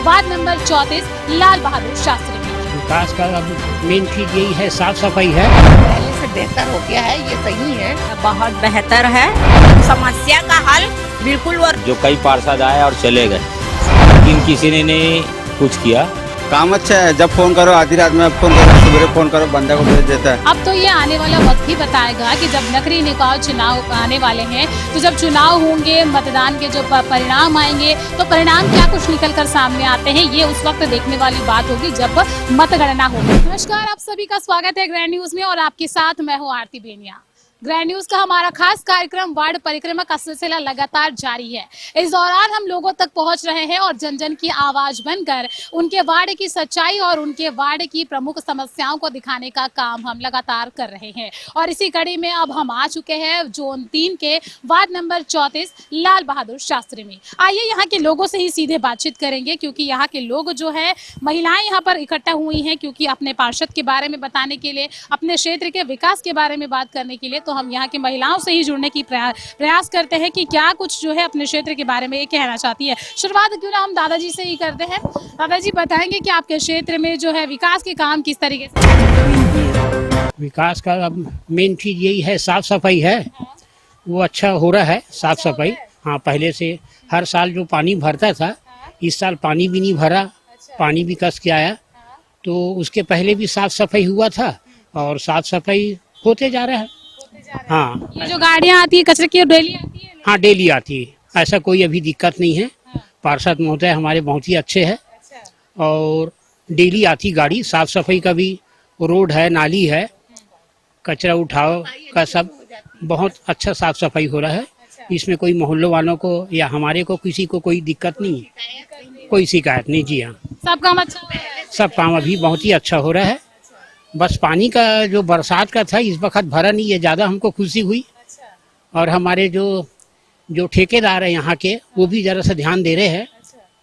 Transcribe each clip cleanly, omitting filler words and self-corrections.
Ward number 34 Lal Bahadur Shastri में। विकास का अब मेन चीज यही है, साफ सफाई है। पहले से बेहतर हो गया है, ये सही है। बहुत बेहतर है। समस्या का हल बिल्कुल। और जो कई पार्षद आए और चले गए, लेकिन किसी ने नहीं कुछ किया। काम अच्छा है, जब फोन करो आधी रात में फोन करो, सुबह फोन करो, बंदा को भेज देता है। अब तो ये आने वाला वक्त ही बताएगा कि जब नगरीय निकाय चुनाव आने वाले हैं, तो जब चुनाव होंगे, मतदान के जो परिणाम आएंगे, तो परिणाम क्या कुछ निकल कर सामने आते हैं, ये उस वक्त देखने वाली बात होगी जब मतगणना होगी। नमस्कार, आप सभी का स्वागत है ग्रैंड न्यूज में और आपके साथ मैं हूँ आरती बेनिया। ग्रैंड न्यूज का हमारा खास कार्यक्रम वार्ड परिक्रमा का सिलसिला लगातार जारी है। इस दौरान हम लोगों तक पहुंच रहे हैं और जन जन की आवाज बनकर उनके वार्ड की सच्चाई और उनके वार्ड की प्रमुख समस्याओं को दिखाने का काम हम लगातार कर रहे हैं। और इसी कड़ी में अब हम आ चुके हैं जोन 3 के वार्ड नंबर 34 लाल बहादुर शास्त्री में। आइए यहाँ के लोगों से ही सीधे बातचीत करेंगे, क्योंकि यहाँ के लोग जो है, महिलाएं यहाँ पर इकट्ठा हुई हैं, क्योंकि अपने पार्षद के बारे में बताने के लिए, अपने क्षेत्र के विकास के बारे में बात करने के लिए, तो हम यहाँ की महिलाओं से ही जुड़ने की प्रयास करते हैं कि क्या कुछ जो है अपने क्षेत्र के बारे में ये कहना चाहती है। शुरुआत क्यों ना हम दादाजी से ही करते हैं। दादाजी बताएंगे कि आपके क्षेत्र में जो है विकास के काम किस तरीके से? विकास का अब मेन चीज यही है, साफ सफाई है। वो अच्छा हो रहा है, साफ सफाई। हाँ, पहले से हर साल जो पानी भरता था, इस साल पानी भी नहीं भरा, पानी भी कस के आया। तो उसके पहले भी साफ सफाई हुआ था और साफ सफाई होते जा रहा है। हाँ, ये जो गाड़ियाँ आती है कचरे की, डेली आती है? हाँ, डेली आती है, ऐसा कोई अभी दिक्कत नहीं है। पार्षद महोदय हमारे बहुत ही अच्छे हैं और डेली आती गाड़ी। साफ सफाई का भी रोड है, नाली है, कचरा उठाओ का सब बहुत अच्छा साफ सफाई हो रहा है। इसमें कोई मोहल्लों वालों को या हमारे को किसी को कोई दिक्कत नहीं है, कोई शिकायत नहीं। जी हाँ, सब काम अच्छा हो रहा है? सब काम अभी बहुत ही अच्छा हो रहा है। बस पानी का जो बरसात का था, इस वक्त भरा नहीं है, ज़्यादा हमको खुशी हुई। और हमारे जो ठेकेदार है यहाँ के, वो भी ज़रा सा ध्यान दे रहे हैं।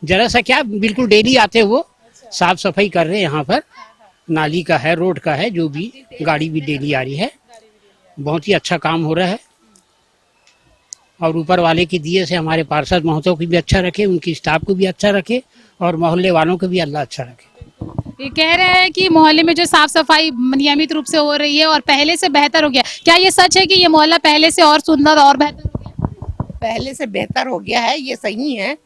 ज़रा सा क्या, बिल्कुल डेली आते वो साफ सफाई कर रहे हैं यहाँ पर। नाली का है, रोड का है, जो भी गाड़ी भी डेली आ रही है। बहुत ही अच्छा काम हो रहा है और ऊपर वाले की दिए से हमारे पार्षद महोदय को भी अच्छा रखे, उनकी स्टाफ को भी अच्छा रखे और मोहल्ले वालों को भी अल्लाह अच्छा रखे। ये कह रहे हैं कि मोहल्ले में जो साफ सफाई नियमित रूप से हो रही है और पहले से बेहतर हो गया। क्या ये सच है कि ये मोहल्ला पहले से और सुंदर और बेहतर हो गया? पहले से बेहतर हो गया है, ये सही है।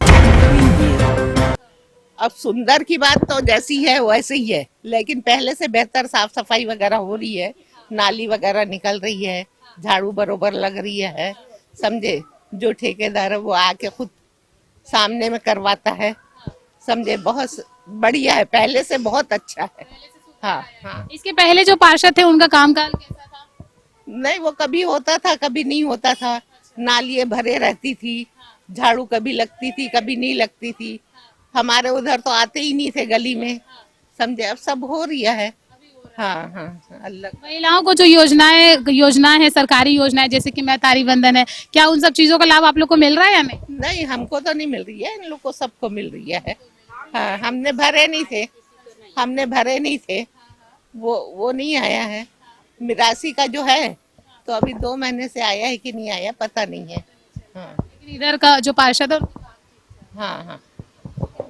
अब सुंदर की बात तो जैसी है वैसे ही है, लेकिन पहले से बेहतर साफ सफाई वगैरह हो रही है, नाली वगैरह निकल रही है, झाड़ू बरोबर लग रही है, समझे। जो ठेकेदार है वो आके खुद सामने में करवाता है, समझे। बहुत बढ़िया है, पहले से बहुत अच्छा है। हाँ हाँ। इसके पहले जो पार्षद थे उनका कामकाज कैसा था? नहीं, वो कभी होता था, कभी नहीं होता था। नालियाँ भरे रहती थी, झाड़ू कभी लगती थी, कभी नहीं लगती थी। हमारे उधर तो आते ही नहीं थे गली में, समझे। अब सब हो रही है। हाँ हाँ, अल्लाह। महिलाओं को जो योजनाएं है, सरकारी योजनाएं जैसे कि महतारी बंधन है, क्या उन सब चीजों का लाभ आप लोग को मिल रहा है या नहीं? नहीं, हमको तो नहीं मिल रही है, इन लोग को सबको मिल रही है। हाँ, हमने भरे नहीं थे, वो नहीं आया है। मिरासी का जो है तो अभी 2 महीने से आया है कि नहीं आया पता नहीं है। हाँ लेकिन इधर का जो पार्षद है, हाँ हाँ।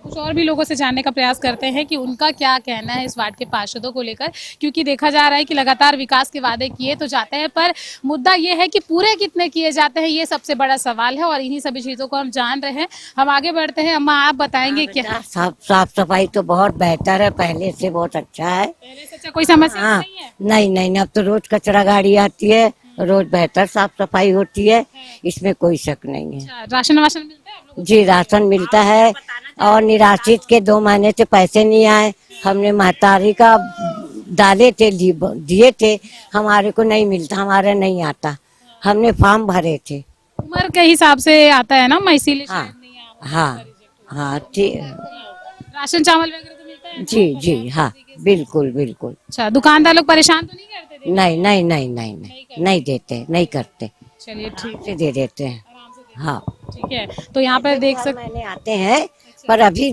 कुछ और भी लोगों से जानने का प्रयास करते हैं कि उनका क्या कहना है इस वार्ड के पार्षदों को लेकर, क्योंकि देखा जा रहा है कि लगातार विकास के वादे किए तो जाते हैं, पर मुद्दा ये है कि पूरे कितने किए जाते हैं, ये सबसे बड़ा सवाल है। और इन्हीं सभी चीजों को हम जान रहे हैं। हम आगे बढ़ते हैं। अम्मा, आप बताएंगे क्या? साफ सफाई तो बहुत बेहतर है, पहले से बहुत अच्छा है। पहले से अच्छा कोई समस्या हाँ, नहीं है? नहीं, अब तो रोज कचरा गाड़ी आती है, रोज बेहतर साफ सफाई होती है, इसमें कोई शक नहीं है। अच्छा, राशन वाशन मिलता है आप लोगों को? जी, राशन मिलता है और निराश्रित के 2 महीने से पैसे नहीं आए। हमने महतारी का डाले थे, दिए थे, हमारे को नहीं मिलता, हमारे नहीं आता। हमने फॉर्म भरे थे। उम्र के हिसाब से आता है ना, मैं इसीलिए हाँ, शायद नहीं आ पाता। हाँ, ठीक। राशन चावल वगैरह तो मिलता है? जी, हाँ, बिल्कुल। अच्छा, दुकानदार लोग परेशान तो नहीं करते थे? नहीं देते, नहीं करते, चलिए ठीक से दे देते हैं। हाँ, ठीक है। तो यहाँ पर देख सकते महीने आते हैं, पर अभी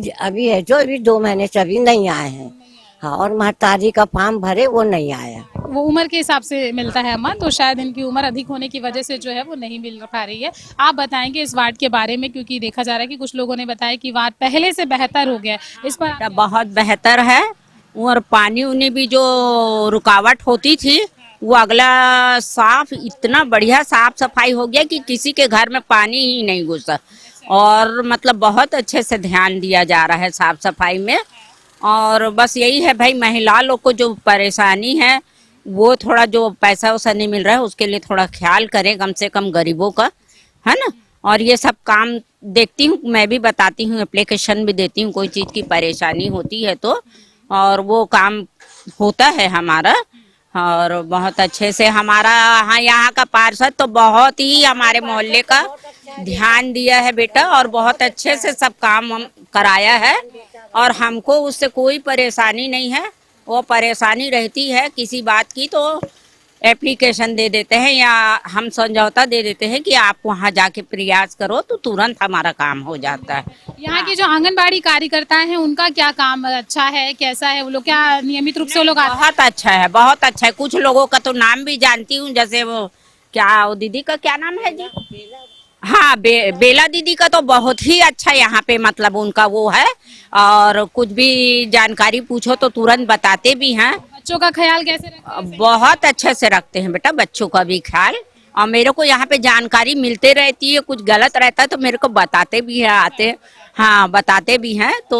है जो, अभी 2 महीने से अभी नहीं आए हैं। हाँ, और महतारी का फॉर्म भरे वो नहीं आया। वो उम्र के हिसाब से मिलता है अम्मा, तो शायद इनकी उम्र अधिक होने की वजह से जो है वो नहीं मिल पा रही है। आप बताएंगे इस वार्ड के बारे में, क्योंकि देखा जा रहा है कि कुछ लोगों ने बताया कि वार्ड पहले से बेहतर हो गया है। इस पर बहुत बेहतर है, और पानी उन्हें भी जो रुकावट होती थी वो अगला साफ, इतना बढ़िया साफ सफाई हो गया कि किसी के घर में पानी ही नहीं घुसा। और मतलब बहुत अच्छे से ध्यान दिया जा रहा है साफ सफाई में। और बस यही है भाई, महिला लोग को जो परेशानी है वो थोड़ा, जो पैसा वैसा नहीं मिल रहा है उसके लिए थोड़ा ख्याल करें, कम से कम गरीबों का, है ना। और ये सब काम देखती हूँ, मैं भी बताती हूँ, एप्लीकेशन भी देती हूँ, कोई चीज़ की परेशानी होती है तो, और वो काम होता है हमारा। और बहुत अच्छे से हमारा यहाँ का पार्षद तो बहुत ही हमारे मोहल्ले का ध्यान दिया है बेटा, और बहुत अच्छे से सब काम हम कराया है, और हमको उससे कोई परेशानी नहीं है। वो परेशानी रहती है किसी बात की तो एप्लीकेशन दे देते हैं, या हम समझौता दे देते हैं कि आप वहाँ जाके प्रयास करो, तो तुरंत हमारा काम हो जाता है। यहाँ की जो आंगनबाड़ी कार्यकर्ता हैं उनका क्या काम अच्छा है, कैसा है, वो लोग क्या नियमित रूप से वो लोग आते हैं? बहुत अच्छा है, बहुत अच्छा है। कुछ लोगों का तो नाम भी जानती हूँ, जैसे वो क्या, वो दीदी का क्या नाम है जी, हाँ बेला दीदी का तो बहुत ही अच्छा यहाँ पे मतलब उनका वो है, और कुछ भी जानकारी पूछो तो तुरंत बताते भी हैं। बच्चों का ख्याल कैसे रखते हैं? बहुत अच्छे से रखते हैं बेटा बच्चों का भी ख्याल, और मेरे को यहाँ पे जानकारी मिलते रहती है, कुछ गलत रहता है तो मेरे को बताते भी है, आते, हाँ बताते भी हैं, तो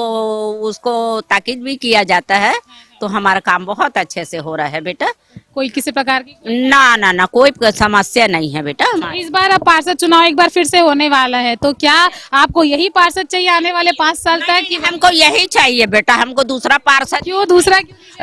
उसको ताकीद भी किया जाता है। तो हमारा काम बहुत अच्छे से हो रहा है बेटा, कोई किसी प्रकार की ना ना ना कोई समस्या नहीं है बेटा। इस बार अब पार्षद चुनाव एक बार फिर से होने वाला है, तो क्या आपको यही पार्षद चाहिए आने वाले 5 साल तक? कि हमको यही चाहिए बेटा, हमको दूसरा पार्षद क्यों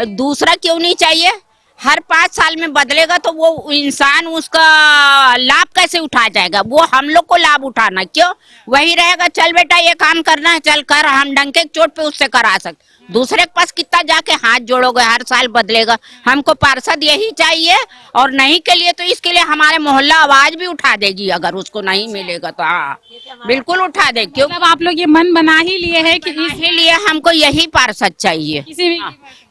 दूसरा क्यों नहीं चाहिए? हर 5 साल में बदलेगा तो वो इंसान उसका लाभ कैसे उठा जाएगा? वो हम लोग को लाभ उठाना क्यों? वही रहेगा, चल बेटा ये काम करना है, चल कर, हम डंके की चोट पे उससे करा सकते। दूसरे के पास कितना जाके हाथ जोड़ोगे? हर साल बदलेगा। हमको पार्षद यही चाहिए, और नहीं के लिए तो इसके लिए हमारे मोहल्ला आवाज भी उठा देगी, अगर उसको नहीं मिलेगा तो। हाँ बिल्कुल उठा देगी। क्यों? मतलब आप लोग ये मन बना ही लिए है कि इसीलिए हमको यही पार्षद चाहिए,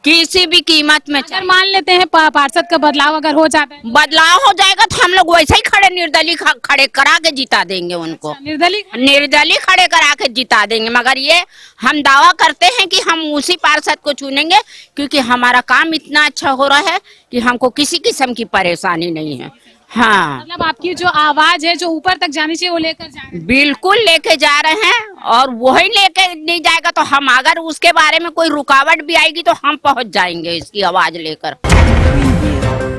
किसी भी कीमत में। अगर मान लेते हैं पार्षद का बदलाव अगर हो जाता है, बदलाव हो जाएगा तो हम लोग वैसे ही खड़े निर्दलीय खड़े करा के जिता देंगे उनको, निर्दलीय खड़े करा के जिता देंगे। मगर ये हम दावा करते हैं कि हम उसी पार्षद को चुनेंगे, क्योंकि हमारा काम इतना अच्छा हो रहा है कि हमको किसी किस्म की परेशानी नहीं है। हाँ मतलब आपकी जो आवाज है जो ऊपर तक जानी चाहिए वो लेकर जा रहे हैं। बिल्कुल लेके जा रहे हैं, और वही लेके नहीं जाएगा तो हम, अगर उसके बारे में कोई रुकावट भी आएगी तो हम पहुंच जाएंगे इसकी आवाज लेकर।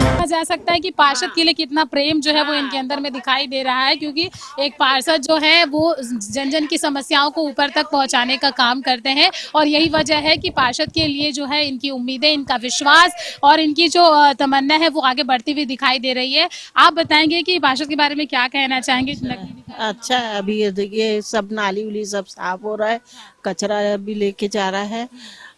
कहा जा सकता है कि पार्षद के लिए कितना प्रेम जो है वो इनके अंदर में दिखाई दे रहा है, क्योंकि एक पार्षद जो है वो जन जन की समस्याओं को ऊपर तक पहुंचाने का काम करते हैं, और यही वजह है कि पार्षद के लिए जो है इनकी उम्मीदें, इनका विश्वास और इनकी जो तमन्ना है वो आगे बढ़ती हुई दिखाई दे रही है। आप बताएंगे कि पार्षद के बारे में क्या कहना चाहेंगे? अच्छा है, अभी ये देखिए सब नाली उली सब साफ हो रहा है, कचरा भी लेके जा रहा है,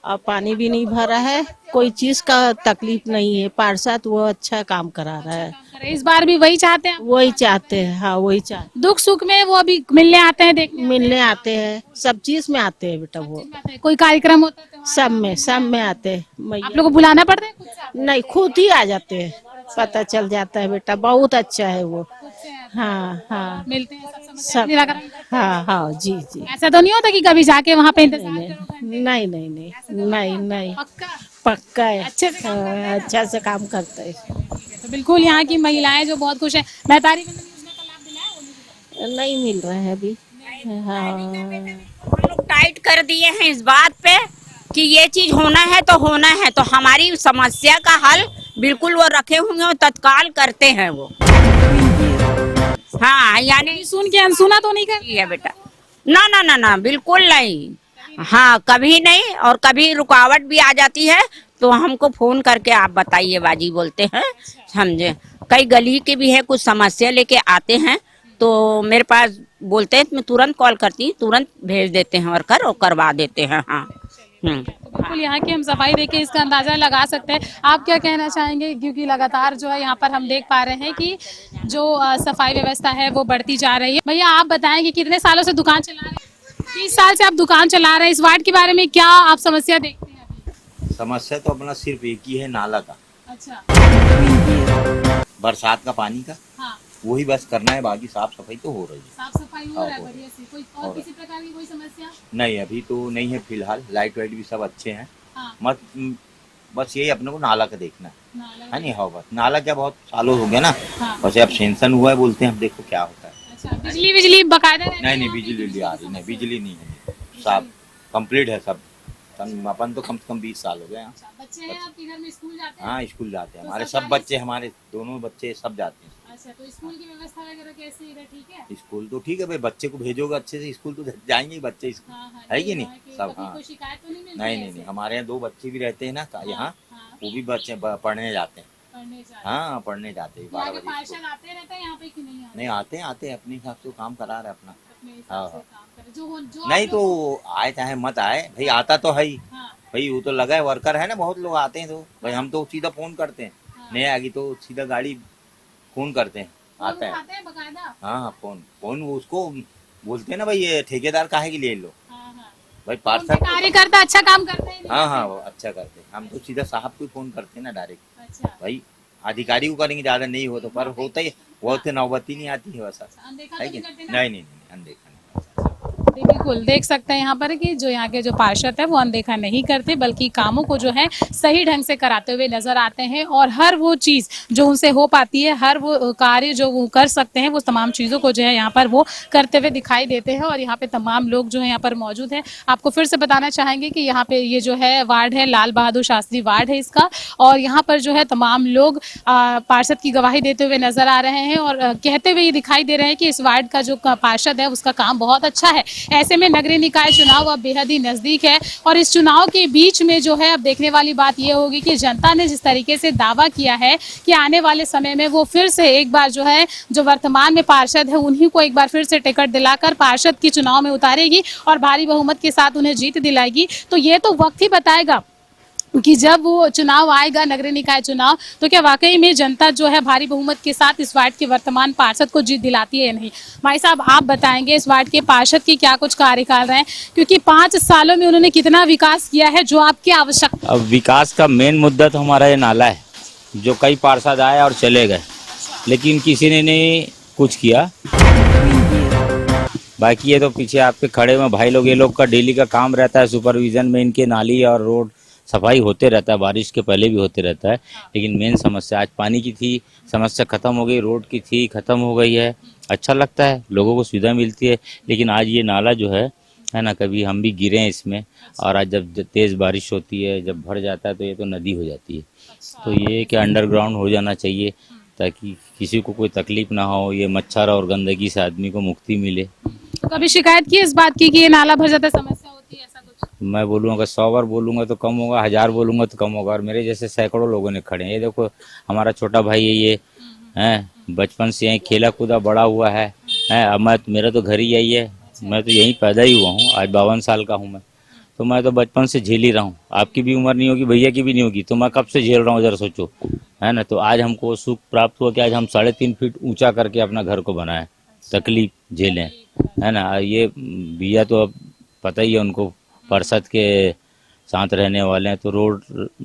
और पानी भी नहीं भरा है, कोई चीज का तकलीफ नहीं है। पार्षद वो अच्छा काम करा रहा है। इस बार भी वही चाहते हैं? वही चाहते हैं, हाँ वही चाहते। दुख सुख में वो अभी मिलने आते हैं, मिलने आते हैं, सब चीज में आते हैं बेटा। वो कोई कार्यक्रम होता है सब में आते हैं। आप लोगों को बुलाना पड़ता है? नहीं, खुद ही आ जाते हैं, पता चल जाता है बेटा। बहुत अच्छा है वो। हाँ हाँ मिलते हैं सब। हाँ हाँ जी जी। ऐसा तो नहीं होता कि कभी जाके वहाँ पे इंतजार नहीं नहीं नहीं नहीं नहीं, पक्का है, अच्छा से काम करता है। तो बिल्कुल यहाँ की महिलाएं जो बहुत खुश है। महतारी योजना का लाभ दिलाया? नहीं मिल रहा है अभी। हाँ हम लोग टाइट कर दिए हैं इस बात पे कि ये चीज होना है तो होना है, तो हमारी समस्या का हल बिल्कुल वो रखे होंगे और तत्काल करते हैं वो। हाँ यानी सुन के अनसुना तो नहीं कर है बेटा, ना ना ना ना बिल्कुल नहीं। हाँ कभी नहीं, और कभी रुकावट भी आ जाती है तो हमको फोन करके आप बताइए बाजी बोलते हैं, समझे। कई गली के भी है, कुछ समस्या लेके आते हैं तो मेरे पास बोलते हैं, मैं तुरंत कॉल करती हूँ, तुरंत भेज देते हैं वर्कर और करवा देते हैं। हाँ बिल्कुल यहाँ की हम सफाई देख के इसका अंदाजा लगा सकते हैं। आप क्या कहना चाहेंगे, क्योंकि लगातार जो है यहाँ पर हम देख पा रहे हैं कि जो सफाई व्यवस्था है वो बढ़ती जा रही है। भैया आप बताएं कि कितने सालों से दुकान चला रहे हैं? 30 साल से आप दुकान चला रहे हैं, इस वार्ड के बारे में क्या आप समस्या देखते हैं? समस्या तो अपना सिर्फ एक ही है, नाला का, अच्छा। बरसात का पानी का, हाँ, वही बस करना है, बाकी साफ सफाई तो हो रही है। साफ सफाई हो रहा है हो बढ़िया से, कोई और हो किसी प्रकार की कोई समस्या? नहीं अभी तो नहीं है फिलहाल, लाइट वाइट भी सब अच्छे हैं। हाँ, बस यही अपने को नाला का देखना नाला है नहीं। हाँ बस नाला क्या बहुत सालों हो गया ना, हाँ, बस अब सेंसन हुआ है बोलते हैं, अब देखो क्या होता है। अच्छा। बिजली बकायदा रहती है नहीं नहीं यहाँ पे? बिजली बिजली आ रही नहीं, बिजली नहीं है, सब कंप्लीट है सब। अपन तो कम से कम 20 साल हो गए हैं। अच्छा, बच्चे हैं आपके घर में, स्कूल जाते हैं? हाँ स्कूल जाते हैं, तो हमारे सब सरकारी- बच्चे, हमारे दोनों बच्चे सब जाते हैं अच्छा, तो स्कूल की व्यवस्था वगैरह कैसी है? ठीक है। स्कूल। तो ठीक है भाई, बच्चे को भेजोगे अच्छे से स्कूल तो जाएंगे ही बच्चे स्कूल, हाँ, हाँ, है कि ये नहीं? है कि सब कभी हाँ। कोई शिकायत तो नहीं मिलती नहीं है नहीं ऐसे? नहीं, हमारे यहाँ 2 बच्चे भी रहते हैं ना यहाँ, हाँ, वो भी बच्चे पढ़ने जाते हैं। पढ़ने जाते हैं। हाँ पढ़ने जाते हैं यहाँ 12 के बजे स्कूल। पार्षद आते रहते हैं यहाँ पे कि नहीं आते? नहीं आते हैं अपने हिसाब से काम करा रहे अपना। अपने हिसाब हाँ, से हाँ। काम करें। जो नहीं आप तो लोग आए चाहे मत आए भाई, आता तो है ही हाँ, भाई, वो तो लगा है, वर्कर है ना, बहुत लोग आते हैं। तो भाई हम तो सीधा फोन करते हैं, हाँ। नहीं आएगी तो सीधा गाड़ी फोन करते हैं, फोन आता है। उठाते हैं बकायदा? हाँ फोन वो उसको बोलते हैं ना भाई, ये ठेकेदार काहे के लिए लो हाँ, हाँ। भाई, उनके पार्षद। कार्यकर्ता अच्छा काम करते हैं? हाँ हाँ वो अच्छा करते हैं, हम तो सीधा साहब को फोन करते हैं ना डायरेक्ट अच्छा, भाई, अधिकारी को करेंगे ज्यादा नहीं हो तो, पर होता ही वो तो नौबती नहीं आती है वैसा, अनदेखा है तो कि नहीं करते नहीं? ना? नहीं नहीं नहीं, अनदेखा नहीं। बिल्कुल देख सकते हैं यहाँ पर कि जो यहाँ के जो पार्षद है वो अनदेखा नहीं करते, बल्कि कामों को जो है सही ढंग से कराते हुए नजर आते हैं, और हर वो चीज़ जो उनसे हो पाती है, हर वो कार्य जो वो कर सकते हैं, वो तमाम चीज़ों को जो है यहाँ पर वो करते हुए दिखाई देते हैं। और यहाँ पे तमाम लोग जो है यहाँ पर मौजूद हैं। आपको फिर से बताना चाहेंगे कि यहाँ पे ये जो है वार्ड है, लाल बहादुर शास्त्री वार्ड है इसका, और यहाँ पर जो है तमाम लोग पार्षद की गवाही देते हुए नजर आ रहे हैं, और कहते हुए ये दिखाई दे रहे हैं कि इस वार्ड का जो पार्षद है उसका काम बहुत अच्छा है। ऐसे में नगरीय निकाय चुनाव अब बेहद ही नजदीक है, और इस चुनाव के बीच में जो है अब देखने वाली बात यह होगी कि जनता ने जिस तरीके से दावा किया है कि आने वाले समय में वो फिर से एक बार जो है जो वर्तमान में पार्षद है उन्हीं को एक बार फिर से टिकट दिलाकर पार्षद की चुनाव में उतारेगी और भारी बहुमत के साथ उन्हें जीत दिलाएगी। तो ये तो वक्त ही बताएगा कि जब वो चुनाव आएगा, नगरीय निकाय चुनाव, तो क्या वाकई में जनता जो है भारी बहुमत के साथ इस वार्ड के वर्तमान पार्षद को जीत दिलाती है या नहीं। भाई साहब आप बताएंगे इस वार्ड के पार्षद की क्या कुछ कार्यकाल रहे हैं, क्योंकि 5 सालों में उन्होंने कितना विकास किया है जो आपकी आवश्यकता? अब विकास का मेन मुद्दा तो हमारा ये नाला है, जो कई पार्षद आए और चले गए, लेकिन किसी ने नहीं कुछ किया। बाकी ये तो पीछे आपके खड़े हुए भाई लोग, ये लोग का डेली का काम रहता है, सुपरविजन में इनके नाली और रोड सफाई होते रहता है, बारिश के पहले भी होते रहता है। लेकिन मेन समस्या आज पानी की थी, समस्या खत्म हो गई, रोड की थी खत्म हो गई है। अच्छा लगता है, लोगों को सुविधा मिलती है। लेकिन आज ये नाला जो है ना, कभी हम भी गिरे हैं इसमें, और आज जब तेज़ बारिश होती है, जब भर जाता है तो ये तो नदी हो जाती है। तो ये कि अंडरग्राउंड हो जाना चाहिए ताकि किसी को कोई तकलीफ ना हो, ये मच्छर और गंदगी से आदमी को मुक्ति मिले। कभी शिकायत की इस बात की कि ये नाला भर जाता है, समस्या होती है, ऐसा कुछ? मैं बोलूँगा 100 बार बोलूँगा तो कम होगा, 1000 बोलूँगा तो कम होगा। और मेरे जैसे सैकड़ों लोगों ने खड़े हैं। ये देखो हमारा छोटा भाई है, ये हैं बचपन से यहीं खेला कूदा बड़ा हुआ है। अब मेरा तो घर ही यही है, मैं तो यहीं पैदा ही हुआ हूँ। आज 52 साल का हूँ मैं, तो मैं तो बचपन से झेल ही रहा हूँ। आपकी भी उम्र नहीं होगी, भैया की भी नहीं होगी, तो मैं कब से झेल रहा हूँ जरा सोचो, है ना। तो आज हमको सुख प्राप्त हुआ कि आज हम 3.5 फीट ऊंचा करके अपना घर को बनाए, तकलीफ झेलें, है ना। ये भैया तो अब पता ही है उनको, पार्षद के साथ रहने वाले हैं, तो रोड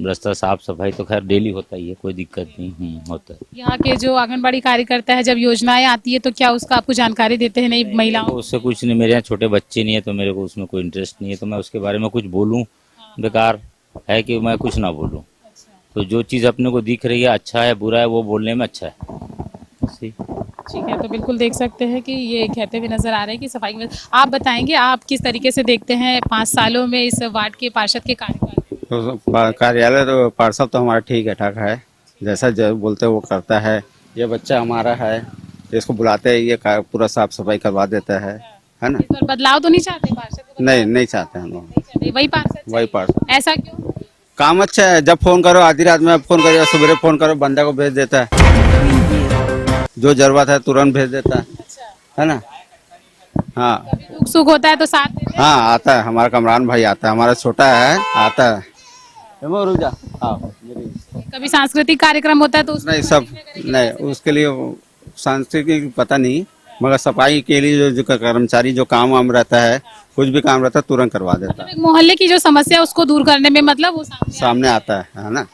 रास्ता साफ सफाई तो खैर डेली होता ही है, कोई दिक्कत नहीं होता है। यहाँ के जो आंगनबाड़ी कार्यकर्ता है, जब योजनाएं आती है तो क्या उसका आपको जानकारी देते हैं? नहीं महिलाओं तो उससे कुछ नहीं, मेरे यहाँ छोटे बच्चे नहीं है तो मेरे को उसमें कोई इंटरेस्ट नहीं है, तो मैं उसके बारे में कुछ बोलूँ बेकार है कि मैं कुछ ना बोलूँ। तो जो चीज़ अपने को दिख रही है, अच्छा है बुरा है, वो बोलने में अच्छा है। ठीक है, तो बिल्कुल देख सकते हैं कि ये कहते हुए नजर आ रहे हैं कि सफाई में। आप बताएंगे आप किस तरीके से देखते हैं 5 सालों में इस वार्ड के पार्षद के कार्यकाल? तो कार्यालय तो पार्षद तो हमारा ठीक है ठाक है, जैसा बोलते वो करता है। ये बच्चा हमारा है, इसको बुलाते हैं, ये पूरा साफ सफाई करवा देता है ना। इस पर बदलाव तो नहीं चाहते पार्षद को? नहीं चाहते हम लोग, वही पार्षद? वही पार्षद। ऐसा क्यों? काम अच्छा है, जब फोन करो आधी रात में फोन करो, सवेरे फोन करो, बंदा को भेज देता है, जो जरूरत है तुरंत भेज देता है ना। हाँ कभी दुख सुख होता है तो साथ देते हैं? हाँ आता है, हमारा कमरान भाई आता है, हमारा छोटा है, आता है। रुक जा। हाँ कभी सांस्कृतिक कार्यक्रम होता है तो उसमें नहीं, सब नहीं, उसके लिए सांस्कृतिक पता नहीं, मगर सफाई के लिए जो कर्मचारी जो काम वाम रहता है कुछ भी काम रहता है तुरंत करवा देता है, एक मोहल्ले की जो समस्या है उसको दूर करने में मतलब वो सामने आता है ना।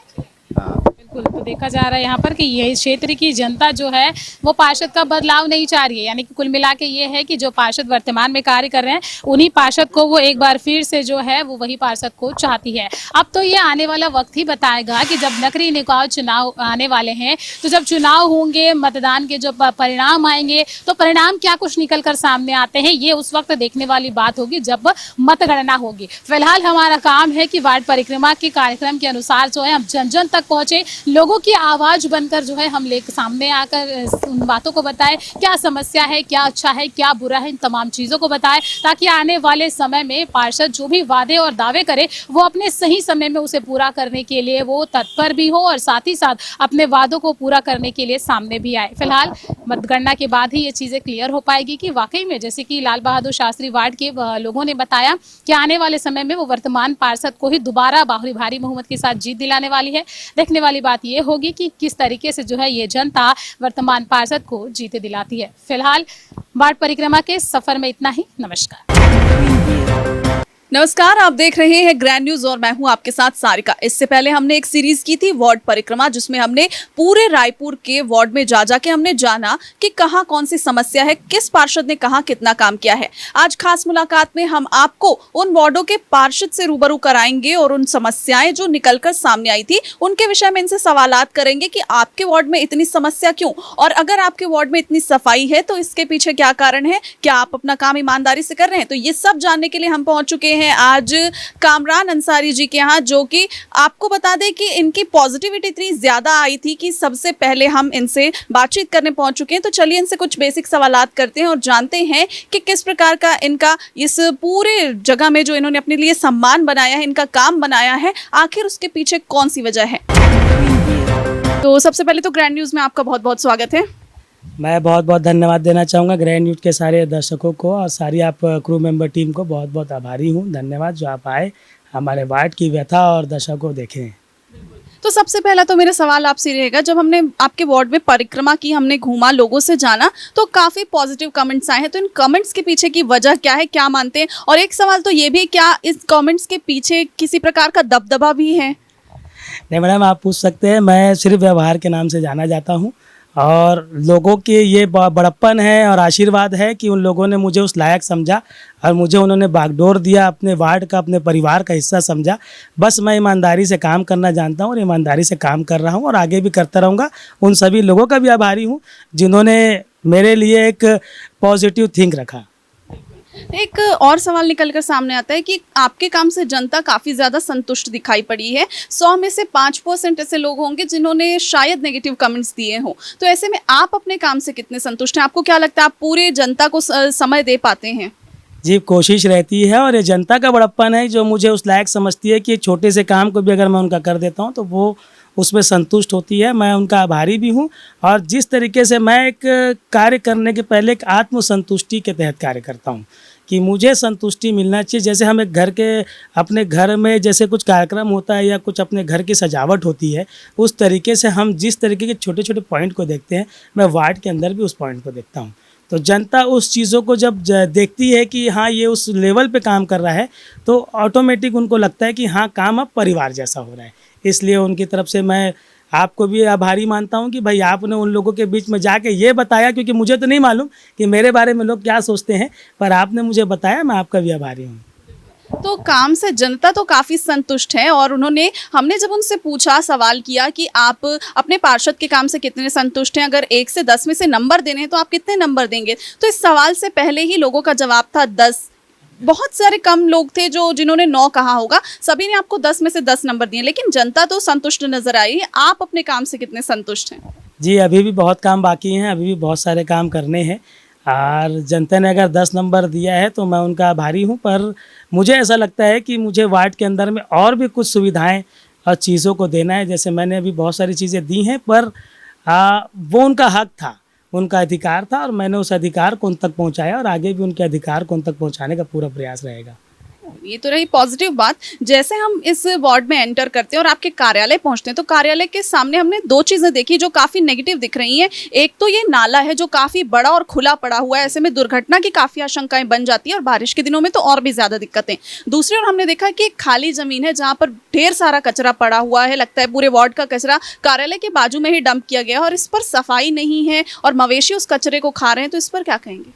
हाँ बिल्कुल। तो देखा जा रहा है यहाँ पर कि ये क्षेत्र की जनता जो है वो पार्षद का बदलाव नहीं चाह रही है, यानी कि कुल मिला के ये है कि जो पार्षद वर्तमान में कार्य कर रहे हैं उन्हीं पार्षद को वो एक बार फिर से जो है वो वही पार्षद को चाहती है। अब तो ये आने वाला वक्त ही बताएगा कि जब नगरीय निकाय चुनाव आने वाले हैं, तो जब चुनाव होंगे, मतदान के जो परिणाम आएंगे, तो परिणाम क्या कुछ निकल कर सामने आते हैं ये उस वक्त देखने वाली बात होगी जब मतगणना होगी। फिलहाल हमारा काम है कि वार्ड परिक्रमा के कार्यक्रम के अनुसार जो है हम जन जन तक पहुंचे, लोगों की आवाज बनकर जो है हम लेकर सामने आकर उन बातों को बताएं, क्या समस्या है, क्या अच्छा है, क्या बुरा है, इन तमाम चीजों को बताएं, ताकि आने वाले समय में पार्षद जो भी वादे और दावे करे वो अपने सही समय में उसे पूरा करने के लिए वो तत्पर भी हो और साथ ही साथ अपने वादों को पूरा करने के लिए सामने भी आए। फिलहाल मतगणना के बाद ही ये चीजें क्लियर हो पाएगी कि वाकई में जैसे कि लाल बहादुर शास्त्री वार्ड के लोगों ने बताया कि आने वाले समय में वो वर्तमान पार्षद को ही दोबारा भारी बहुमत के साथ जीत दिलाने वाली है। देखने वाली बात ये होगी कि किस तरीके से जो है ये जनता वर्तमान पार्षद को जीते दिलाती है। फिलहाल वार्ड परिक्रमा के सफर में इतना ही। नमस्कार, आप देख रहे हैं ग्रैंड न्यूज और मैं हूं आपके साथ सारिका। इससे पहले हमने एक सीरीज की थी वार्ड परिक्रमा, जिसमें हमने पूरे रायपुर के वार्ड में जा जाके हमने जाना कि कहां कौन सी समस्या है, किस पार्षद ने कहां कितना काम किया है। आज खास मुलाकात में हम आपको उन वार्डों के पार्षद से रूबरू कराएंगे और उन समस्याएं जो निकलकर सामने आई थी उनके विषय में इनसे सवालात करेंगे कि आपके वार्ड में इतनी समस्या क्यों, और अगर आपके वार्ड में इतनी सफाई है तो इसके पीछे क्या कारण है, क्या आप अपना काम ईमानदारी से कर रहे हैं। तो ये सब जानने के लिए हम पहुंच चुके हैं आज कामरान अंसारी जी के यहाँ, जो कि आपको बता दें कि इनकी पॉजिटिविटी इतनी ज्यादा आई थी कि सबसे पहले हम इनसे बातचीत करने पहुंच चुके हैं। तो चलिए इनसे कुछ बेसिक सवालात करते हैं और जानते हैं कि किस प्रकार का इनका इस पूरे जगह में जो इन्होंने अपने लिए सम्मान बनाया है, इनका काम बनाया है, आखिर उसके पीछे कौन सी वजह है। तो सबसे पहले तो ग्रैंड न्यूज में आपका बहुत बहुत स्वागत है। मैं बहुत बहुत धन्यवाद देना चाहूँगा ग्रैंड न्यूज के सारे दर्शकों को और सारी आप क्रू मेंबर टीम को बहुत बहुत आभारी हूँ। धन्यवाद जो आप आए, हमारे वार्ड की व्यथा और दशा को देखें। तो सबसे पहला तो मेरा सवाल आपसे रहेगा, जब हमने आपके वार्ड में परिक्रमा की, हमने घूमा, लोगों से जाना, तो काफ़ी पॉजिटिव कमेंट्स आए हैं। तो इन कमेंट्स के पीछे की वजह क्या है, क्या मानते हैं? और एक सवाल तो ये भी, क्या इस कमेंट्स के पीछे किसी प्रकार का दबदबा भी है? नहीं मैडम, आप पूछ सकते हैं। मैं सिर्फ व्यवहार के नाम से जाना जाता हूँ और लोगों के ये बड़प्पन है और आशीर्वाद है कि उन लोगों ने मुझे उस लायक समझा और मुझे उन्होंने बागडोर दिया, अपने वार्ड का, अपने परिवार का हिस्सा समझा। बस मैं ईमानदारी से काम करना जानता हूँ और ईमानदारी से काम कर रहा हूँ और आगे भी करता रहूँगा। उन सभी लोगों का भी आभारी हूँ जिन्होंने मेरे लिए एक पॉजिटिव थिंक रखा। एक और सवाल निकलकर सामने आता है कि आपके काम से जनता काफ़ी ज़्यादा संतुष्ट दिखाई पड़ी है। 100 में से 5% ऐसे लोग होंगे जिन्होंने शायद नेगेटिव कमेंट्स दिए हों। तो ऐसे में आप अपने काम से कितने संतुष्ट हैं? आपको क्या लगता है, आप पूरे जनता को समय दे पाते हैं? जी, कोशिश रहती है और ये जनता का बड़प्पन है जो मुझे उस लायक समझती है कि छोटे से काम को भी अगर मैं उनका कर देता हूँ तो वो उसमें संतुष्ट होती है। मैं उनका आभारी भी हूँ और जिस तरीके से मैं एक कार्य करने के पहले एक आत्मसंतुष्टि के तहत कार्य करता हूँ कि मुझे संतुष्टि मिलना चाहिए। जैसे हम एक घर के, अपने घर में जैसे कुछ कार्यक्रम होता है या कुछ अपने घर की सजावट होती है, उस तरीके से हम जिस तरीके के छोटे छोटे पॉइंट को देखते हैं, मैं वार्ड के अंदर भी उस पॉइंट को देखता हूँ। तो जनता उस चीज़ों को जब देखती है कि हाँ ये उस लेवल पे काम कर रहा है, तो ऑटोमेटिक उनको लगता है कि हाँ काम अब परिवार जैसा हो रहा है। इसलिए उनकी तरफ से मैं आपको भी आभारी मानता हूं कि भाई आपने उन लोगों के बीच में जाके ये बताया, क्योंकि मुझे तो नहीं मालूम कि मेरे बारे में लोग क्या सोचते हैं, पर आपने मुझे बताया, मैं आपका भी आभारी हूं। तो काम से जनता तो काफ़ी संतुष्ट है और हमने जब उनसे पूछा, सवाल किया कि आप अपने पार्षद के काम से कितने संतुष्ट हैं, अगर 1 से 10 में से नंबर देने हैं तो आप कितने नंबर देंगे? तो इस सवाल से पहले ही लोगों का जवाब था 10। बहुत सारे कम लोग थे जिन्होंने 9 कहा होगा, सभी ने आपको 10 में से 10 नंबर दिए, लेकिन जनता तो संतुष्ट नजर आई। आप अपने काम से कितने संतुष्ट हैं? जी, अभी भी बहुत काम बाकी हैं, अभी भी बहुत सारे काम करने हैं और जनता ने अगर 10 नंबर दिया है तो मैं उनका आभारी हूं। पर मुझे ऐसा लगता है कि मुझे वार्ड के अंदर में और भी कुछ सुविधाएं और चीज़ों को देना है। जैसे मैंने अभी बहुत सारी चीज़ें दी हैं, पर वो उनका हक था, उनका अधिकार था और मैंने उस अधिकार को उन तक पहुंचाया और आगे भी उनके अधिकार को उन तक पहुंचाने का पूरा प्रयास रहेगा। ये तो रही पॉजिटिव बात। जैसे हम इस वार्ड में एंटर करते हैं और आपके कार्यालय पहुंचते हैं तो कार्यालय के सामने हमने दो चीजें देखी जो काफी नेगेटिव दिख रही हैं। एक तो ये नाला है जो काफी बड़ा और खुला पड़ा हुआ है, ऐसे में दुर्घटना की काफी आशंकाएं बन जाती है और बारिश के दिनों में तो और भी ज्यादा दिक्कतें। दूसरी ओर हमने देखा कि एक खाली जमीन है जहां पर ढेर सारा कचरा पड़ा हुआ है, लगता है पूरे वार्ड का कचरा कार्यालय के बाजू में ही डंप किया गया है और इस पर सफाई नहीं है और मवेशी उस कचरे को खा रहे हैं, तो इस पर क्या कहेंगे?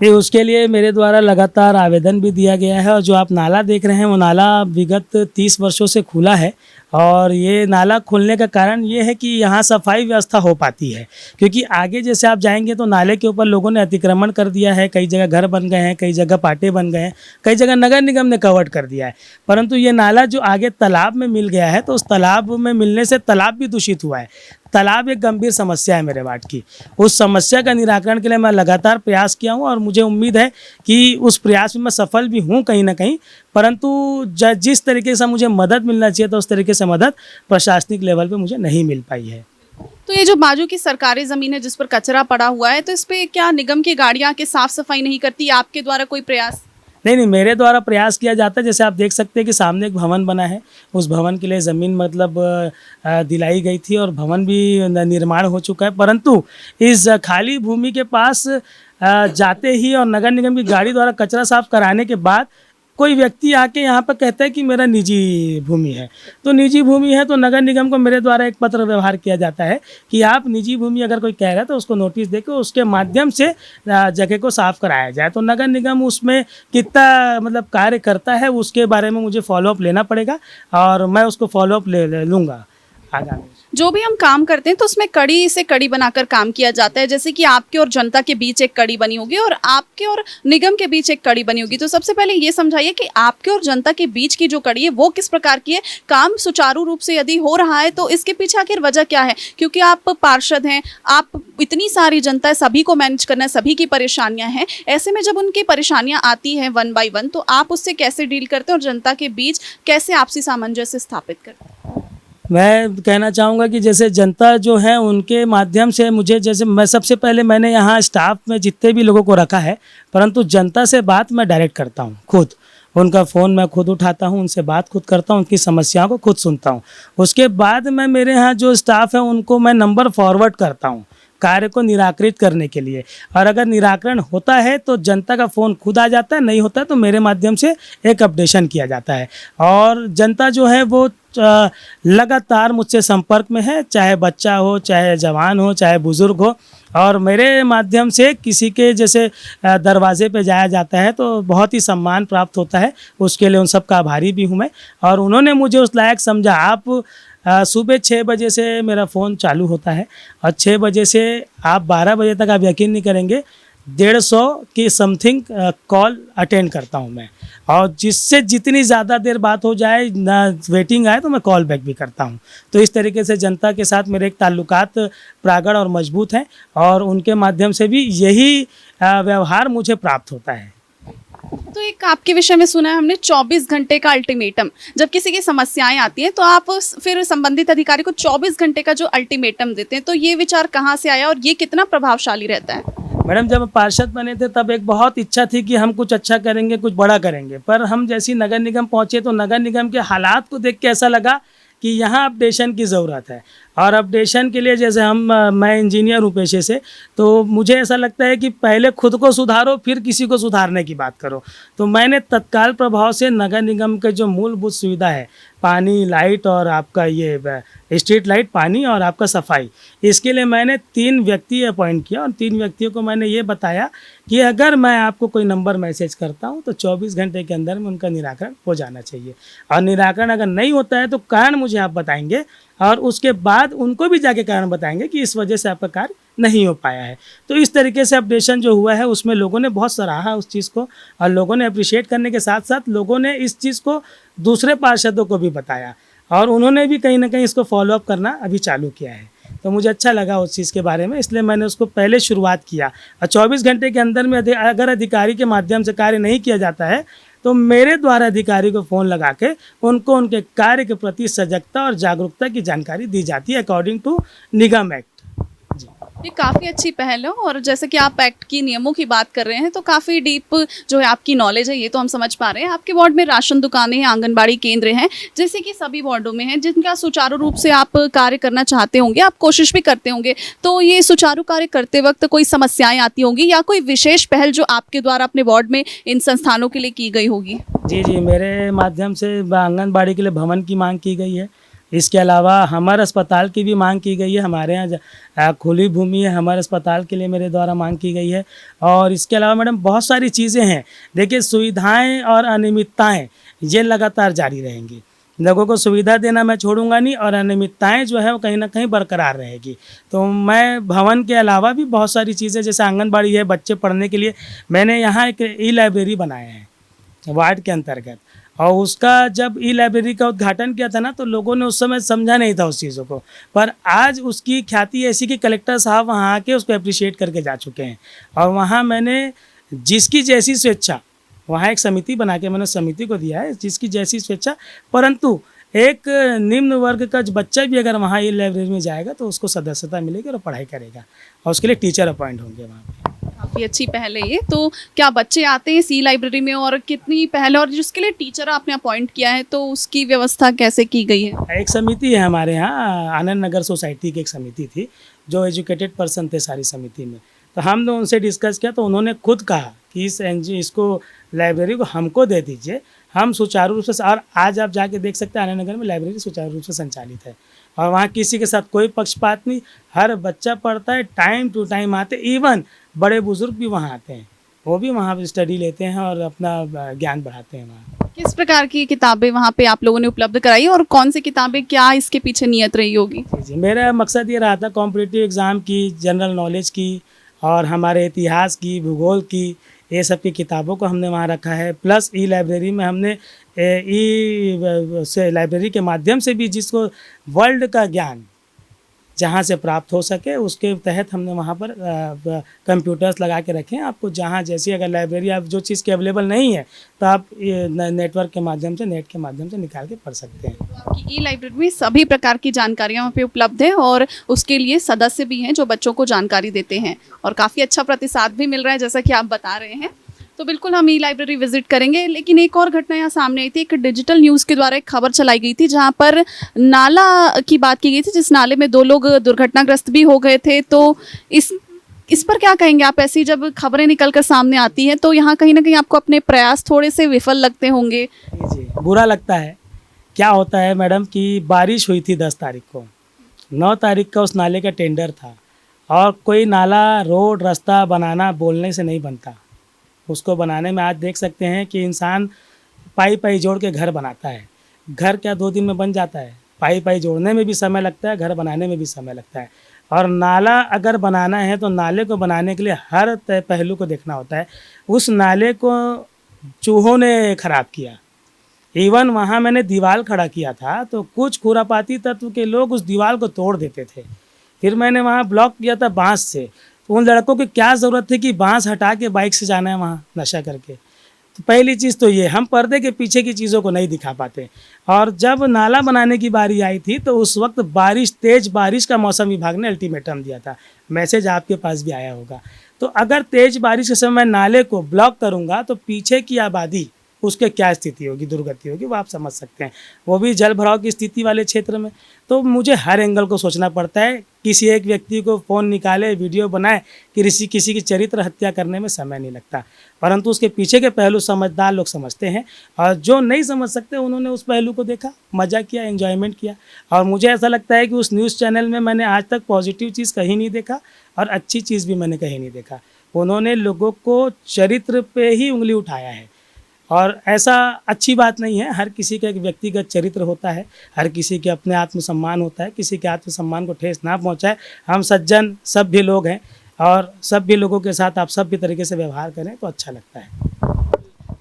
नहीं, उसके लिए मेरे द्वारा लगातार आवेदन भी दिया गया है और जो आप नाला देख रहे हैं वो नाला विगत 30 वर्षों से खुला है और ये नाला खुलने का कारण ये है कि यहाँ सफाई व्यवस्था हो पाती है, क्योंकि आगे जैसे आप जाएंगे तो नाले के ऊपर लोगों ने अतिक्रमण कर दिया है, कई जगह घर बन गए हैं, कई जगह पाटे बन गए हैं, कई जगह नगर निगम ने कवर्ड कर दिया है। परंतु ये नाला जो आगे तालाब में मिल गया है तो उस तालाब में मिलने से तालाब भी दूषित हुआ है। तालाब एक गंभीर समस्या है मेरे वार्ड की। उस समस्या का निराकरण के लिए मैं लगातार प्रयास किया हूँ और मुझे उम्मीद है कि उस प्रयास में मैं सफल भी हूँ कहीं ना कहीं। परंतु जिस तरीके से मुझे मदद मिलना चाहिए तो उस तरीके से मदद प्रशासनिक लेवल पे मुझे नहीं मिल पाई है। तो ये जो बाजू की सरकारी जमीन है जिस पर कचरा पड़ा हुआ है, तो इस पे क्या निगम की गाड़ियां आके साफ सफाई नहीं करती? आपके द्वारा कोई प्रयास? नहीं, मेरे द्वारा प्रयास किया जाता है। जैसे आप देख सकते हैं कि सामने एक भवन बना है, उस भवन के लिए ज़मीन मतलब दिलाई गई थी और भवन भी निर्माण हो चुका है। परंतु इस खाली भूमि के पास जाते ही और नगर निगम की गाड़ी द्वारा कचरा साफ कराने के बाद कोई व्यक्ति आके यहाँ पर कहता है कि मेरा निजी भूमि है। तो निजी भूमि है तो नगर निगम को मेरे द्वारा एक पत्र व्यवहार किया जाता है कि आप निजी भूमि अगर कोई कह रहा है तो उसको नोटिस देकर उसके माध्यम से जगह को साफ कराया जाए। तो नगर निगम उसमें कितना मतलब कार्य करता है उसके बारे में मुझे फॉलोअप लेना पड़ेगा और मैं उसको फॉलोअप ले लूँगा आगामी। जो भी हम काम करते हैं तो उसमें कड़ी से कड़ी बनाकर काम किया जाता है, जैसे कि आपके और जनता के बीच एक कड़ी बनी होगी और आपके और निगम के बीच एक कड़ी बनी होगी। तो सबसे पहले ये समझाइए कि आपके और जनता के बीच की जो कड़ी है वो किस प्रकार की है? काम सुचारू रूप से यदि हो रहा है तो इसके पीछे आखिर वजह क्या है? क्योंकि आप पार्षद हैं, आप इतनी सारी जनता है, सभी को मैनेज करना है, सभी की परेशानियां हैं। ऐसे में जब उनकी परेशानियां आती हैं 1 बाय 1 तो आप उससे कैसे डील करते हैं और जनता के बीच कैसे आपसी सामंजस्य स्थापित करते हैं? मैं कहना चाहूँगा कि जैसे जनता जो है उनके माध्यम से मुझे, जैसे मैं सबसे पहले मैंने यहाँ स्टाफ में जितने भी लोगों को रखा है, परंतु जनता से बात मैं डायरेक्ट करता हूँ खुद। उनका फ़ोन मैं खुद उठाता हूँ, उनसे बात खुद करता हूँ, उनकी समस्याओं को खुद सुनता हूँ। उसके बाद मैं मेरे यहाँ जो स्टाफ है उनको मैं नंबर फॉरवर्ड करता हूँ कार्य को निराकृत करने के लिए। और अगर निराकरण होता है तो जनता का फ़ोन खुद आ जाता है, नहीं होता है तो मेरे माध्यम से एक अपडेशन किया जाता है। और जनता जो है वो लगातार मुझसे संपर्क में है, चाहे बच्चा हो, चाहे जवान हो, चाहे बुज़ुर्ग हो। और मेरे माध्यम से किसी के जैसे दरवाजे पे जाया जाता है तो बहुत ही सम्मान प्राप्त होता है, उसके लिए उन सब का आभारी भी हूँ मैं। और उन्होंने मुझे उस लायक समझा। आप सुबह 6 बजे से मेरा फ़ोन चालू होता है और 6 बजे से आप 12 बजे तक आप यकीन नहीं करेंगे 150 की समथिंग कॉल अटेंड करता हूं मैं। और जिससे जितनी ज़्यादा देर बात हो जाए ना वेटिंग आए तो मैं कॉल बैक भी करता हूं। तो इस तरीके से जनता के साथ मेरे एक ताल्लुकात प्रगाढ़ और मजबूत हैं और उनके माध्यम से भी यही व्यवहार मुझे प्राप्त होता है। तो एक आपके विषय में सुना है हमने 24 घंटे का अल्टीमेटम। जब किसी की समस्याएं आती हैं तो आप फिर संबंधित अधिकारी को 24 घंटे का जो अल्टीमेटम देते हैं, तो ये विचार कहाँ से आया और ये कितना प्रभावशाली रहता है? मैडम, जब पार्षद बने थे तब एक बहुत इच्छा थी कि हम कुछ अच्छा करेंगे, कुछ बड़ा करेंगे। पर हम जैसी नगर निगम पहुँचे तो नगर निगम के हालात को देख के ऐसा लगा कि यहाँ अपडेशन की ज़रूरत है। और अपडेशन के लिए जैसे मैं इंजीनियर हूँ पेशे से, तो मुझे ऐसा लगता है कि पहले खुद को सुधारो फिर किसी को सुधारने की बात करो। तो मैंने तत्काल प्रभाव से नगर निगम के जो मूलभूत सुविधा है, पानी, लाइट और आपका ये स्ट्रीट लाइट, पानी और आपका सफाई, इसके लिए मैंने 3 व्यक्ति अपॉइंट किया और 3 व्यक्तियों को मैंने ये बताया कि अगर मैं आपको कोई नंबर मैसेज करता हूँ तो 24 घंटे के अंदर में उनका निराकरण हो जाना चाहिए। और निराकरण अगर नहीं होता है तो कारण मुझे आप बताएंगे और उसके बाद उनको भी जाके कारण बताएंगे कि इस वजह से आपका कार्य नहीं हो पाया है। तो इस तरीके से अपडेशन जो हुआ है उसमें लोगों ने बहुत सराहा उस चीज़ को और लोगों ने अप्रिशिएट करने के साथ साथ लोगों ने इस चीज़ को दूसरे पार्षदों को भी बताया और उन्होंने भी कहीं ना कहीं इसको फॉलोअप करना अभी चालू किया है। तो मुझे अच्छा लगा उस चीज़ के बारे में, इसलिए मैंने उसको पहले शुरुआत किया। और 24 घंटे के अंदर में अगर अधिकारी के माध्यम से कार्य नहीं किया जाता है तो मेरे द्वारा अधिकारी को फ़ोन लगा के उनको उनके कार्य के प्रति सजगता और जागरूकता की जानकारी दी जाती है अकॉर्डिंग टू निगम एक्ट। ये काफ़ी अच्छी पहल है और जैसे कि आप एक्ट की नियमों की बात कर रहे हैं तो काफ़ी डीप जो है आपकी नॉलेज है, ये तो हम समझ पा रहे हैं। आपके वार्ड में राशन दुकानें हैं, आंगनबाड़ी केंद्र हैं, जैसे कि सभी वार्डों में हैं, जिनका सुचारू रूप से आप कार्य करना चाहते होंगे, आप कोशिश भी करते होंगे। तो ये सुचारू कार्य करते वक्त कोई समस्याएं आती होंगी या कोई विशेष पहल जो आपके द्वारा अपने वार्ड में इन संस्थानों के लिए की गई होगी? जी, मेरे माध्यम से आंगनबाड़ी के लिए भवन की मांग की गई है। इसके अलावा हमारे अस्पताल की भी मांग की गई है। हमारे यहाँ खुली भूमि है, हमारे अस्पताल के लिए मेरे द्वारा मांग की गई है। और इसके अलावा मैडम बहुत सारी चीज़ें हैं। देखिए, सुविधाएं और अनियमितताएं ये लगातार जारी रहेंगी। लोगों को सुविधा देना मैं छोड़ूंगा नहीं और अनियमितताएं जो है वो कहीं ना कहीं बरकरार रहेगी। तो मैं भवन के अलावा भी बहुत सारी चीज़ें, जैसे आंगनबाड़ी है, बच्चे पढ़ने के लिए मैंने यहाँ एक ई-लाइब्रेरी बनाया है वार्ड के अंतर्गत। और उसका जब ई-लाइब्रेरी का उद्घाटन किया था ना, तो लोगों ने उस समय समझा नहीं था उस चीज़ों को, पर आज उसकी ख्याति ऐसी कि कलेक्टर साहब वहाँ आके उसको अप्रिशिएट करके जा चुके हैं। और वहाँ मैंने जिसकी जैसी स्वेच्छा, वहाँ एक समिति बना के मैंने समिति को दिया है, जिसकी जैसी स्वेच्छा, परंतु एक निम्न वर्ग का जो बच्चा भी अगर वहाँ ई-लाइब्रेरी में जाएगा तो उसको सदस्यता मिलेगी और पढ़ाई करेगा और उसके लिए टीचर अपॉइंट होंगे वहाँ पर। काफ़ी अच्छी पहल है ये। तो क्या बच्चे आते हैं सी लाइब्रेरी में और कितनी पहल है, और जिसके लिए टीचर आपने अपॉइंट किया है तो उसकी व्यवस्था कैसे की गई है? एक समिति है हमारे यहाँ, आनंद नगर सोसाइटी की एक समिति थी, जो एजुकेटेड पर्सन थे सारी समिति में। तो हमने उनसे डिस्कस किया तो उन्होंने खुद कहा कि इसको लाइब्रेरी को हमको दे दीजिए, हम सुचारू रूप से। और आज आप जाके देख सकते हैं आनंद नगर में लाइब्रेरी सुचारू रूप से संचालित है और वहाँ किसी के साथ कोई पक्षपात नहीं, हर बच्चा पढ़ता है, टाइम टू टाइम आते, इवन बड़े बुजुर्ग भी वहाँ आते हैं, वो भी वहाँ पे स्टडी लेते हैं और अपना ज्ञान बढ़ाते हैं वहाँ। किस प्रकार की किताबें वहाँ पे आप लोगों ने उपलब्ध कराई और कौन सी किताबें, क्या इसके पीछे नियत रही होगी? जी, मेरा मकसद ये रहा था कॉम्पिटिटिव एग्ज़ाम की, जनरल नॉलेज की और हमारे इतिहास की, भूगोल की, ये सब की किताबों को हमने वहाँ रखा है। प्लस ई लाइब्रेरी में हमने लाइब्रेरी के माध्यम से भी जिसको वर्ल्ड का ज्ञान जहाँ से प्राप्त हो सके, उसके तहत हमने वहाँ पर कंप्यूटर्स लगा के रखे हैं। आपको जहाँ जैसी अगर लाइब्रेरी आप जो चीज़ की अवेलेबल नहीं है तो आप नेटवर्क के माध्यम से, नेट के माध्यम से निकाल के पढ़ सकते हैं। तो आपकी ई लाइब्रेरी में सभी प्रकार की जानकारियाँ वहाँ पे उपलब्ध है और उसके लिए सदस्य भी हैं जो बच्चों को जानकारी देते हैं और काफ़ी अच्छा प्रतिसाद भी मिल रहा है जैसा कि आप बता रहे हैं। तो बिल्कुल हम ई लाइब्रेरी विजिट करेंगे। लेकिन एक और घटना यहाँ सामने आई थी, एक डिजिटल न्यूज़ के द्वारा एक खबर चलाई गई थी जहाँ पर नाला की बात की गई थी, जिस नाले में 2 लोग दुर्घटनाग्रस्त भी हो गए थे। तो इस पर क्या कहेंगे आप? ऐसी जब खबरें निकल कर सामने आती हैं तो यहाँ कहीं ना कहीं आपको अपने प्रयास थोड़े से विफल लगते होंगे। जी, बुरा लगता है। क्या होता है मैडम कि बारिश हुई थी 10 तारीख को, 9 तारीख का उस नाले का टेंडर था और कोई नाला, रोड, रास्ता बनाना बोलने से नहीं बनता। उसको बनाने में आज देख सकते हैं कि इंसान पाई जोड़ के घर बनाता है। घर क्या 2 दिन में बन जाता है? पाई जोड़ने में भी समय लगता है, घर बनाने में भी समय लगता है। और नाला अगर बनाना है तो नाले को बनाने के लिए हर पहलू को देखना होता है। उस नाले को चूहों ने खराब किया। इवन वहाँ मैंने दीवार खड़ा किया था तो कुछ खुरापाती तत्व के लोग उस दीवार को तोड़ देते थे। फिर मैंने वहाँ ब्लॉक किया था बांस से। तो उन लड़कों की क्या ज़रूरत थी कि बांस हटा के बाइक से जाना है वहाँ नशा करके? तो पहली चीज़ तो ये, हम पर्दे के पीछे की चीज़ों को नहीं दिखा पाते। और जब नाला बनाने की बारी आई थी तो उस वक्त तेज़ बारिश का मौसम विभाग ने अल्टीमेटम दिया था। मैसेज आपके पास भी आया होगा। तो अगर तेज़ बारिश के समय मैं नाले को ब्लॉक करूँगा तो पीछे की आबादी, उसके क्या स्थिति होगी, दुर्गति होगी, वो आप समझ सकते हैं। वो भी जल भराव की स्थिति वाले क्षेत्र में। तो मुझे हर एंगल को सोचना पड़ता है। किसी एक व्यक्ति को फ़ोन निकाले, वीडियो बनाए कि किसी की चरित्र हत्या करने में समय नहीं लगता, परंतु उसके पीछे के पहलू समझदार लोग समझते हैं। और जो नहीं समझ सकते उन्होंने उस पहलू को देखा, मज़ा किया, एंजॉयमेंट किया। और मुझे ऐसा लगता है कि उस न्यूज़ चैनल में मैंने आज तक पॉजिटिव चीज़ कहीं नहीं देखा और अच्छी चीज़ भी मैंने कहीं नहीं देखा। उन्होंने लोगों को चरित्र पे ही उंगली उठाया है और ऐसा अच्छी बात नहीं है। हर किसी का एक व्यक्तिगत चरित्र होता है, हर किसी के अपने आत्मसम्मान होता है। किसी के आत्मसम्मान को ठेस ना पहुंचाए। हम सज्जन सभ्य लोग हैं और सभ्य लोगों के साथ आप सभ्य तरीके से व्यवहार करें तो अच्छा लगता है।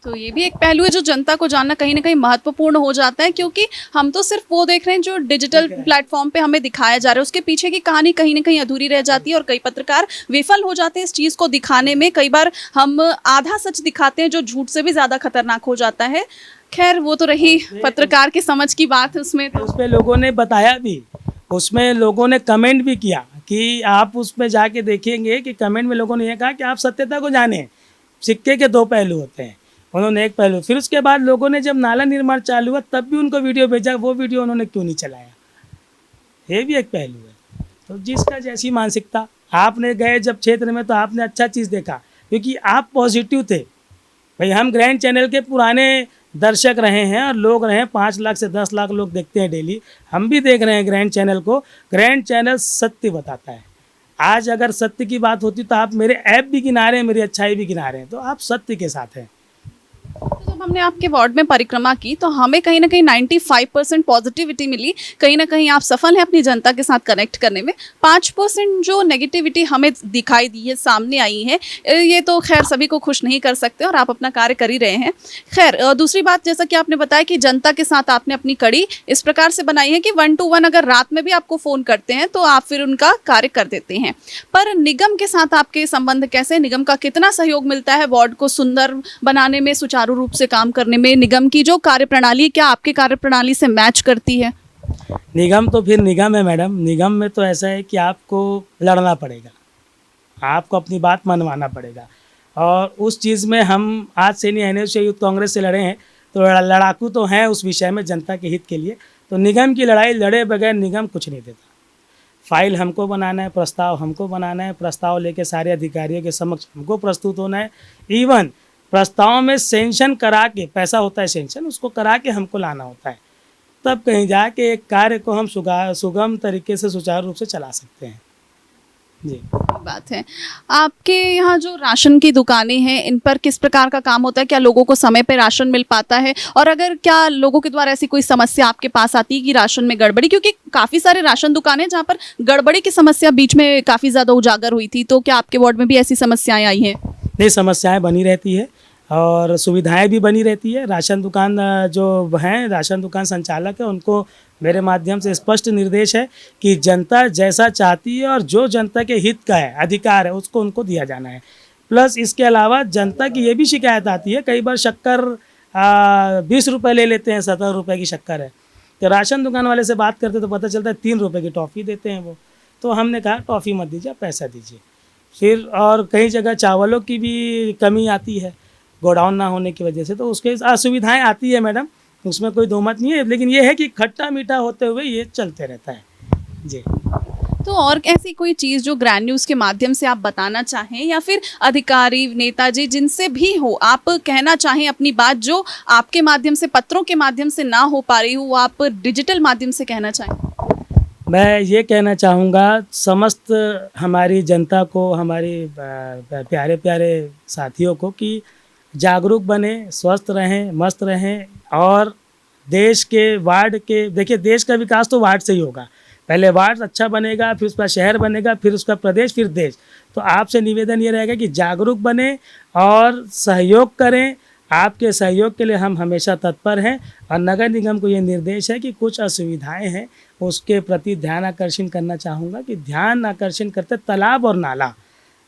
तो ये भी एक पहलू है जो जनता को जानना कहीं ना कहीं महत्वपूर्ण हो जाता है, क्योंकि हम तो सिर्फ वो देख रहे हैं जो डिजिटल प्लेटफॉर्म पे हमें दिखाया जा रहा है, उसके पीछे की कहानी कहीं ना कहीं अधूरी रह जाती है और कई पत्रकार विफल हो जाते हैं इस चीज़ को दिखाने में। कई बार हम आधा सच दिखाते हैं जो झूठ से भी ज़्यादा खतरनाक हो जाता है। खैर, वो तो रही पत्रकार की समझ की बात। उसमें तो उस पर लोगों ने बताया भी, उसमें लोगों ने कमेंट भी किया कि आप उस पर जाके देखेंगे कि कमेंट में लोगों ने यह कहा कि आप सत्यता को जाने, सिक्के के दो पहलू होते हैं, उन्होंने एक पहलू। फिर उसके बाद लोगों ने जब नाला निर्माण चालू हुआ तब भी उनको वीडियो भेजा, वो वीडियो उन्होंने क्यों नहीं चलाया, ये भी एक पहलू है। तो जिसका जैसी मानसिकता, आपने गए जब क्षेत्र में तो आपने अच्छा चीज़ देखा क्योंकि आप पॉजिटिव थे। भाई हम ग्रैंड चैनल के पुराने दर्शक रहे हैं और लोग रहे हैं, 5 लाख से 10 लाख लोग देखते हैं डेली, हम भी देख रहे हैं ग्रैंड चैनल को। ग्रैंड चैनल सत्य बताता है। आज अगर सत्य की बात होती तो आप मेरे ऐप भी गिना रहे हैं, मेरी अच्छाई भी गिना रहे हैं, तो आप सत्य के साथ हैं। तो जब हमने आपके वार्ड में परिक्रमा की तो हमें कहीं ना कहीं 95% पॉजिटिविटी मिली, कहीं ना कहीं आप सफल हैं अपनी जनता के साथ कनेक्ट करने में। 5% जो नेगेटिविटी हमें दिखाई दी है, सामने आई है, ये तो खैर सभी को खुश नहीं कर सकते और आप अपना कार्य कर ही रहे हैं। खैर दूसरी बात, जैसा कि आपने बताया कि जनता के साथ आपने अपनी कड़ी इस प्रकार से बनाई है कि 1 to 1 अगर रात में भी आपको फ़ोन करते हैं तो आप फिर उनका कार्य कर देते हैं। पर निगम के साथ आपके संबंध कैसे, निगम का कितना सहयोग मिलता है वार्ड को सुंदर बनाने में, सुचारू रूप से काम करने में? निगम की जो कार्यप्रणाली क्या आपके कार्यप्रणाली से मैच करती है? निगम तो फिर निगम है मैडम। निगम में तो ऐसा है कि आपको लड़ना पड़ेगा, आपको अपनी बात मनवाना पड़ेगा, और उस चीज़ में हम आज से नहीं, NSU यूथ कांग्रेस से लड़े हैं तो लड़ाकू तो हैं उस विषय में जनता के हित के लिए। तो निगम की लड़ाई लड़े बगैर निगम कुछ नहीं देता। फाइल हमको बनाना है, प्रस्ताव हमको बनाना है, प्रस्ताव लेके सारे अधिकारियों के समक्ष हमको प्रस्तुत होना है। इवन प्रस्ताव में सेंशन करा के, पैसा होता है सेंशन, उसको करा के हमको लाना होता है, तब कहीं जाके एक कार्य को हम सुगम तरीके से सुचारू रूप से चला सकते हैं। जी बात है। आपके यहाँ जो राशन की दुकानें हैं, इन पर किस प्रकार का काम होता है? क्या लोगों को समय पे राशन मिल पाता है? और अगर क्या लोगों के द्वारा ऐसी कोई समस्या आपके पास आती है कि राशन में गड़बड़ी, क्योंकि काफ़ी सारे राशन दुकानें जहाँ पर गड़बड़ी की समस्या बीच में काफ़ी ज़्यादा उजागर हुई थी, तो क्या आपके वार्ड में भी ऐसी समस्याएं आई हैं? नहीं, समस्याएं बनी रहती है और सुविधाएं भी बनी रहती है। राशन दुकान जो हैं, राशन दुकान संचालक है, उनको मेरे माध्यम से स्पष्ट निर्देश है कि जनता जैसा चाहती है और जो जनता के हित का है, अधिकार है, उसको उनको दिया जाना है। प्लस इसके अलावा जनता की ये भी शिकायत आती है, कई बार शक्कर 20 रुपये ले लेते हैं, 70 रुपये की शक्कर है, तो राशन दुकान वाले से बात करते तो पता चलता है 3 रुपये की टॉफ़ी देते हैं वो। तो हमने कहा टॉफ़ी मत दीजिए, पैसा दीजिए। फिर और कई जगह चावलों की भी कमी आती है गोडाउन ना होने की वजह से, तो उसके असुविधाएं आती है मैडम, उसमें कोई दो मत नहीं है। लेकिन ये है कि खट्टा मीठा होते हुए ये चलते रहता है। जी। तो और ऐसी कोई चीज़ जो ग्रैंड न्यूज़ के माध्यम से आप बताना चाहें, या फिर अधिकारी नेताजी जिनसे भी हो आप कहना चाहें अपनी बात, जो आपके माध्यम से, पत्रों के माध्यम से ना हो पा रही हो, वो आप डिजिटल माध्यम से कहना चाहें? मैं ये कहना चाहूँगा समस्त हमारी जनता को, हमारे प्यारे प्यारे साथियों को कि जागरूक बने, स्वस्थ रहें, मस्त रहें, और देश के, वार्ड के, देखिए देश का विकास तो वार्ड से ही होगा। पहले वार्ड अच्छा बनेगा, फिर उसका शहर बनेगा, फिर उसका प्रदेश, फिर देश। तो आपसे निवेदन ये रहेगा कि जागरूक बने और सहयोग करें। आपके सहयोग के लिए हम हमेशा तत्पर हैं, और नगर निगम को ये निर्देश है कि कुछ असुविधाएं हैं उसके प्रति ध्यान आकर्षण करना चाहूँगा कि ध्यान आकर्षण करते तालाब और नाला,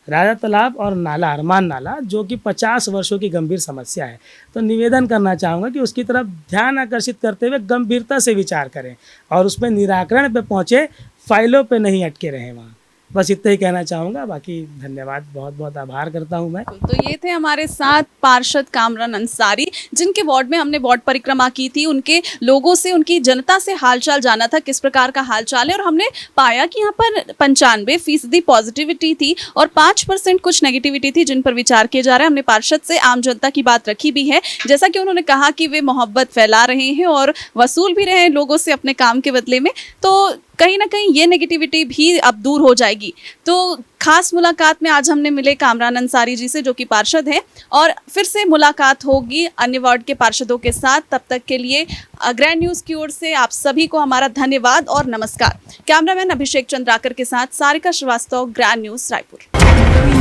राजा तालाब और नाला, अरमान नाला, जो कि 50 वर्षों की गंभीर समस्या है। तो निवेदन करना चाहूँगा कि उसकी तरफ ध्यान आकर्षित करते हुए गंभीरता से विचार करें और उसमें निराकरण पे पहुँचे, फाइलों पे नहीं अटके रहें वहाँ। बस इतना ही कहना चाहूँगा। बाकी धन्यवाद, बहुत बहुत आभार करता हूँ मैं। तो ये थे हमारे साथ पार्षद कामरान अंसारी, जिनके वार्ड में हमने वार्ड परिक्रमा की थी, उनके लोगों से, उनकी जनता से हालचाल जाना था, किस प्रकार का हालचाल है, और हमने पाया कि यहाँ पर 95% पॉजिटिविटी थी और 5% कुछ नेगेटिविटी थी, जिन पर विचार किए जा रहे हैं। हमने पार्षद से आम जनता की बात रखी भी है, जैसा कि उन्होंने कहा कि वे मोहब्बत फैला रहे हैं और वसूल भी रहे हैं लोगों से अपने काम के बदले में। तो कहीं ना कहीं ये नेगेटिविटी भी अब दूर हो जाएगी। तो खास मुलाकात में आज हमने मिले कामरान अंसारी जी से, जो कि पार्षद हैं, और फिर से मुलाकात होगी अन्य वार्ड के पार्षदों के साथ। तब तक के लिए ग्रैंड न्यूज़ की ओर से आप सभी को हमारा धन्यवाद और नमस्कार। कैमरामैन अभिषेक चंद्राकर के साथ सारिका श्रीवास्तव, ग्रैंड न्यूज़ रायपुर।